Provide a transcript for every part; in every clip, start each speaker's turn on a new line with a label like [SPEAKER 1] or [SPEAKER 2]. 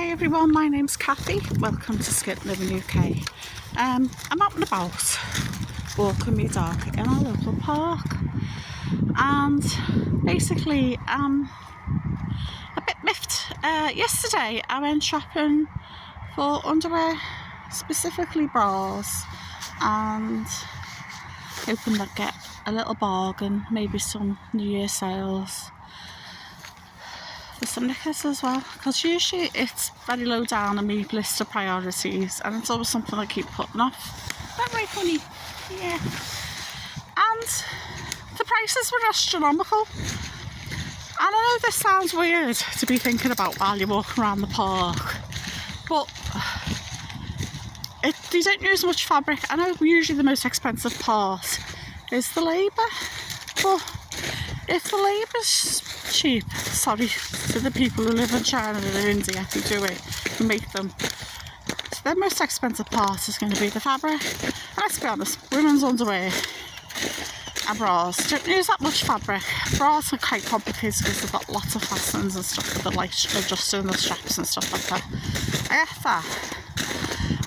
[SPEAKER 1] Hi everyone, my name's Kathy. Welcome to Skint Living UK. I'm out and about walking my dog in our local park, and basically I'm a bit miffed. Yesterday I went shopping for underwear, specifically bras, and hoping I'd get a little bargain, maybe some New Year sales. There's some knickers as well, because usually it's very low down on my list of priorities, and it's always something I keep putting off. That right, honey? Yeah. And the prices were astronomical. And I know this sounds weird to be thinking about while you're walking around the park, but they don't use much fabric. I know usually the most expensive part is the labour, but if the labour's cheap, sorry to the people who live in China or India who do it, who make them, so the most expensive part is going to be the fabric. And let's be honest, women's underwear and bras don't use that much fabric. Bras are quite complicated because they've got lots of fastenings and stuff with the light adjusting the straps and stuff like that. I get that.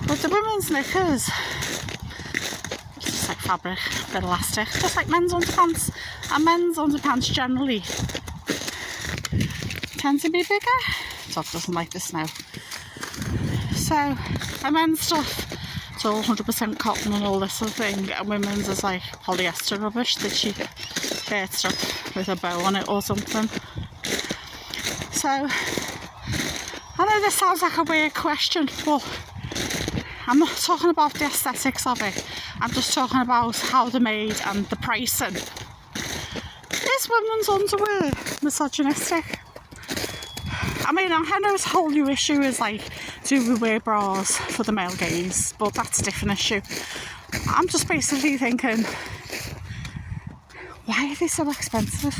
[SPEAKER 1] But the women's knickers, it's just like fabric, a bit elastic, just like men's underpants. And men's underpants generally tend to be bigger. Dog doesn't like this now. So, and men's stuff, it's all 100% cotton and all this sort of thing, and women's is like polyester rubbish, the cheap shirt stuff with a bow on it or something. So, I know this sounds like a weird question, but I'm not talking about the aesthetics of it. I'm just talking about how they're made and the pricing. Is women's underwear misogynistic? I mean, I know this whole new issue is like, do we wear bras for the male gaze? But that's a different issue. I'm just basically thinking, why are they so expensive?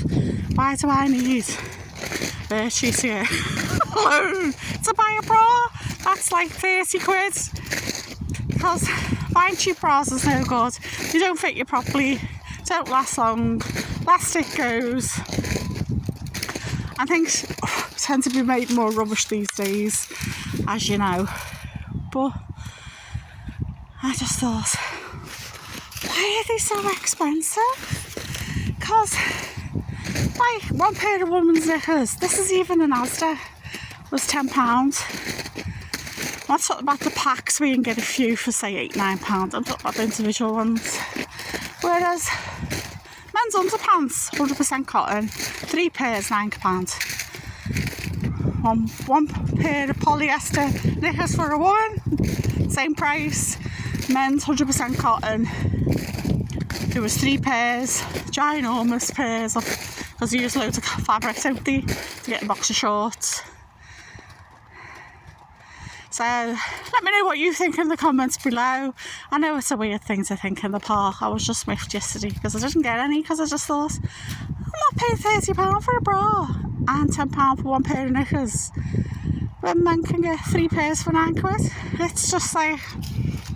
[SPEAKER 1] Why do I need virtues here alone to buy a bra? That's like 30 quid. Because buying cheap bras is no good. They don't fit you properly, don't last long, plastic goes, and things tend to be made more rubbish these days, as you know. But I just thought, why are they so expensive? Because like one pair of women's knickers, this is even in Asda, was £10. I'm not talking about the packs where you can get a few for say £8-9. I'm talking about the individual ones. Whereas men's underpants, 100% cotton, 3 pairs, £9. One pair of polyester knickers for a woman, same price. Men's 100% cotton. There was 3 pairs, ginormous pairs of, because they use loads of fabric, don't they, to get a box of shorts. So let me know what you think in the comments below. I know it's a weird thing to think in the park. I was just miffed yesterday because I didn't get any, because I just thought, I'm not paying £30 for a bra and £10 for one pair of knickers when men can get 3 pairs for £9. It's just like,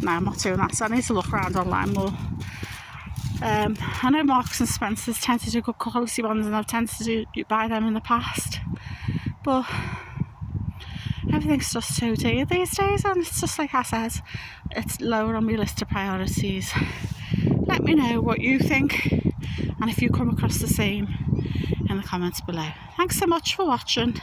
[SPEAKER 1] no, I'm not doing that. So I need to look around online more. I know Marks and Spencer's tend to do good quality ones, and I've tended to buy them in the past, but everything's just so dear these days, and it's just like I said, it's lower on my list of priorities. Let me know what you think, and if you come across the same, in the comments below. Thanks so much for watching.